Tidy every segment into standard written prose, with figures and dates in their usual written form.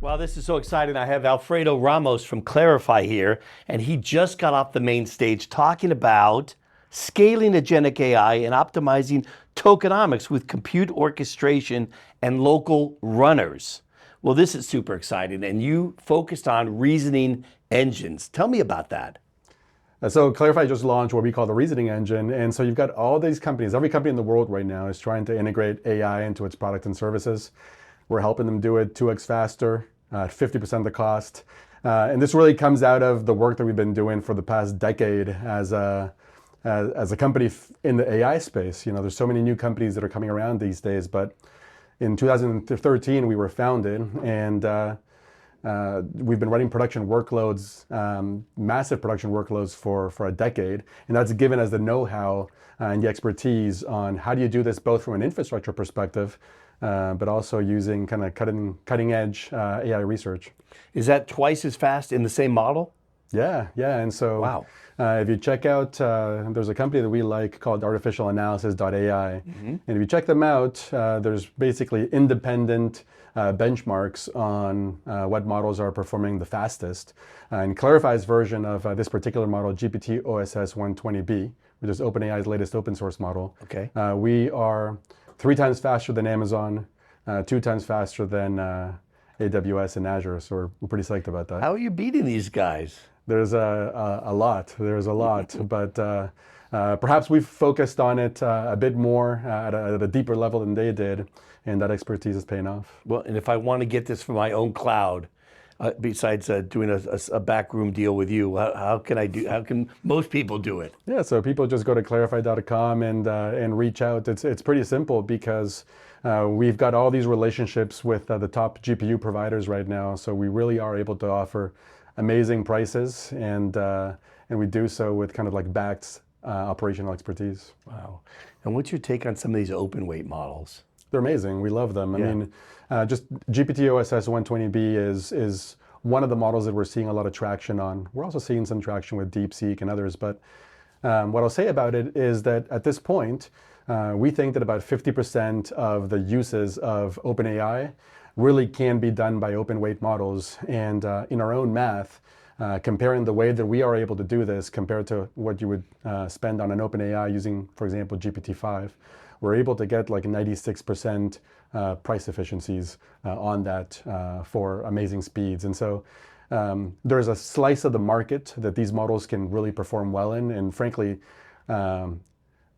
Wow, this is so exciting. I have Alfredo Ramos from Clarifai here, and he just got off the main stage talking about scaling agentic AI and optimizing tokenomics with compute orchestration and local runners. Well, this is super exciting, and you focused on reasoning engines. Tell me about that. So Clarifai just launched what we call the Reasoning Engine. And so you've got all these companies, every company in the world right now is trying to integrate AI into its product and services. We're helping them do it 2x faster, 50% the cost. And this really comes out of the work that we've been doing for the past decade as a company in the AI space. You know, there's so many new companies that are coming around these days, but in 2013 we were founded, and we've been running production workloads, massive production workloads for a decade, and that's given us the know-how and the expertise on how do you do this both from an infrastructure perspective, but also using kind of cutting edge AI research. Is that twice as fast in the same model? Yeah, and so Wow. If you check out, there's a company that we like called artificialanalysis.ai, and if you check them out, there's basically independent benchmarks on what models are performing the fastest. And Clarifai's version of this particular model, GPT OSS 120B, which is OpenAI's latest open source model, Okay. we are 3 times faster than Amazon, 2 times faster than AWS and Azure, so we're pretty psyched about that. How are you beating these guys? There's a lot, but perhaps we've focused on it a bit more at a deeper level than they did, and that expertise is paying off. Well, and if I want to get this for my own cloud, besides doing a backroom deal with you, how can most people do it? Yeah, so people just go to clarifai.com and reach out. It's pretty simple because we've got all these relationships with the top GPU providers right now, so we really are able to offer amazing prices, and we do so with kind of like backed operational expertise. Wow. And what's your take on some of these open weight models? They're amazing. We love them. Yeah. I mean, just GPT OSS 120B is one of the models that we're seeing a lot of traction on. We're also seeing some traction with DeepSeek and others, but what I'll say about it is that at this point, we think that about 50% of the uses of OpenAI really can be done by open weight models. And in our own math, comparing the way that we are able to do this compared to what you would spend on an OpenAI using, for example, GPT-5, we're able to get like 96% price efficiencies on that for amazing speeds. And so there's a slice of the market that these models can really perform well in. And frankly,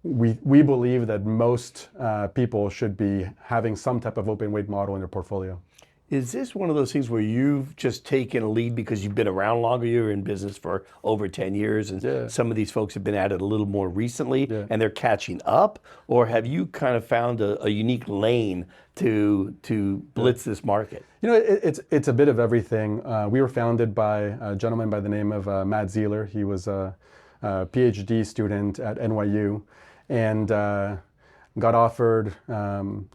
we believe that most people should be having some type of open weight model in their portfolio. Is this one of those things where you've just taken a lead because you've been around longer, you're in business for over 10 years, and some of these folks have been at it a little more recently, and they're catching up? Or have you kind of found a unique lane to blitz this market? You know, it's a bit of everything. We were founded by a gentleman by the name of Matt Zeeler. He was a PhD student at NYU, and got offered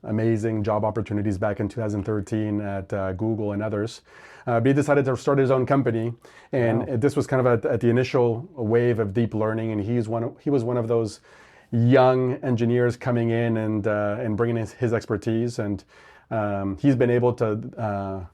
amazing job opportunities back in 2013 at Google and others. But he decided to start his own company, and this was kind of at the initial wave of deep learning, and he was one of those young engineers coming in and bringing his expertise, and he's been able to,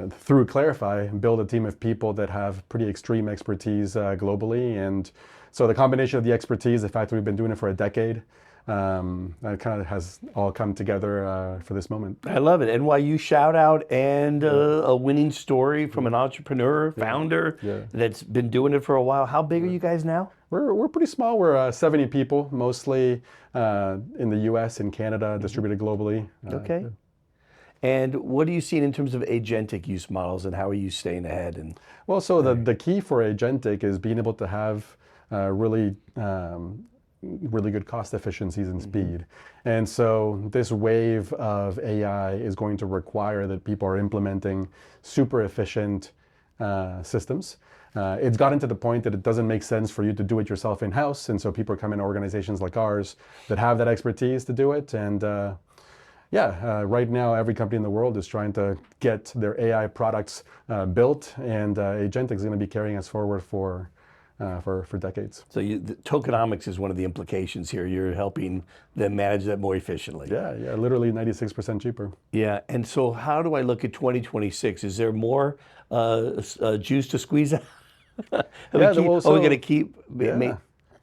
through Clarifai, build a team of people that have pretty extreme expertise globally. And so the combination of the expertise, the fact that we've been doing it for a decade, that kind of has all come together for this moment. I love it. NYU shout out, and a winning story from an entrepreneur, founder that's been doing it for a while. How big are you guys now? We're pretty small. We're 70 people, mostly in the US and Canada, distributed globally. Okay. And what are you seeing in terms of agentic use models, and how are you staying ahead? Well, so the key for agentic is being able to have really good cost efficiencies and speed. And so this wave of AI is going to require that people are implementing super efficient systems. It's gotten to the point that it doesn't make sense for you to do it yourself in-house, and so people are coming to organizations like ours that have that expertise to do it. And right now every company in the world is trying to get their AI products built, and agentic is going to be carrying us forward for for decades. So the tokenomics is one of the implications here. You're helping them manage that more efficiently. Yeah, literally 96% cheaper. Yeah, and so how do I look at 2026? Is there more juice to squeeze out? Are we going to keep?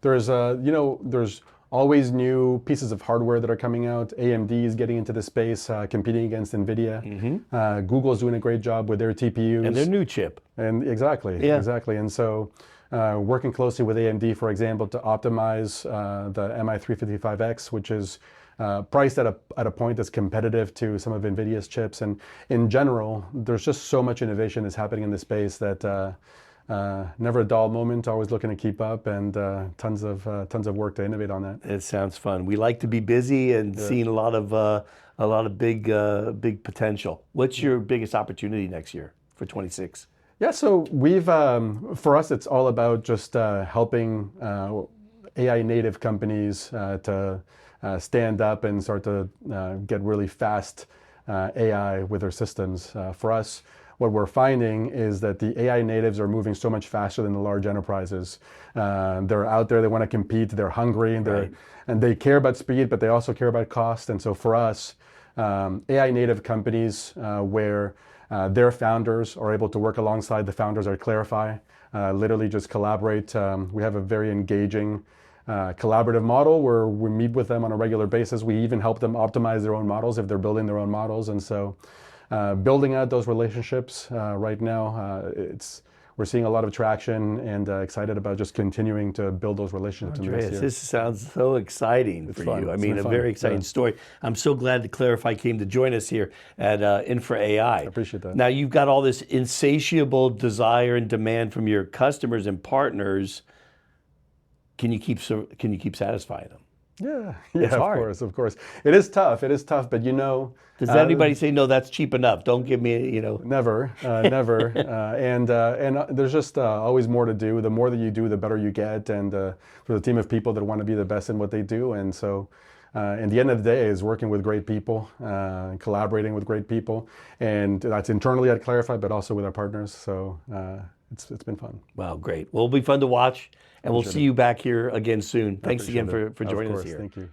There's there's always new pieces of hardware that are coming out. AMD is getting into the space, competing against NVIDIA. Google's doing a great job with their TPUs. And their new chip. And exactly. And so working closely with AMD, for example, to optimize the MI355X, which is priced at a point that's competitive to some of NVIDIA's chips. And in general, there's just so much innovation that's happening in the space that never a dull moment, always looking to keep up, and tons of work to innovate on that. It sounds fun. We like to be busy and seeing a lot of big potential. What's your biggest opportunity next year for 26? Yeah, so we've for us, it's all about just helping AI native companies to stand up and start to get really fast AI with their systems. For us, what we're finding is that the AI natives are moving so much faster than the large enterprises. They're out there, they want to compete, they're hungry, and they care about speed, but they also care about cost. And so for us, AI native companies where their founders are able to work alongside the founders at Clarifai, literally just collaborate. We have a very engaging collaborative model where we meet with them on a regular basis. We even help them optimize their own models if they're building their own models. And so building out those relationships right now, we're seeing a lot of traction and excited about just continuing to build those relationships. Andreas, this sounds so exciting for you. I mean, a very exciting story. I'm so glad that Clarifai came to join us here at INFRA AI. I appreciate that. Now, you've got all this insatiable desire and demand from your customers and partners. Can you keep satisfying them? Yeah, of course. It is tough, but does anybody say, no, that's cheap enough? Don't give me, Never. And there's just always more to do. The more that you do, the better you get. And for the team of people that want to be the best in what they do. And so in the end of the day is working with great people, collaborating with great people. And that's internally at Clarifai, but also with our partners. So it's been fun. Wow, great. Well, it'll be fun to watch. And we'll see you back here again soon. Thanks again for joining us here. Thank you.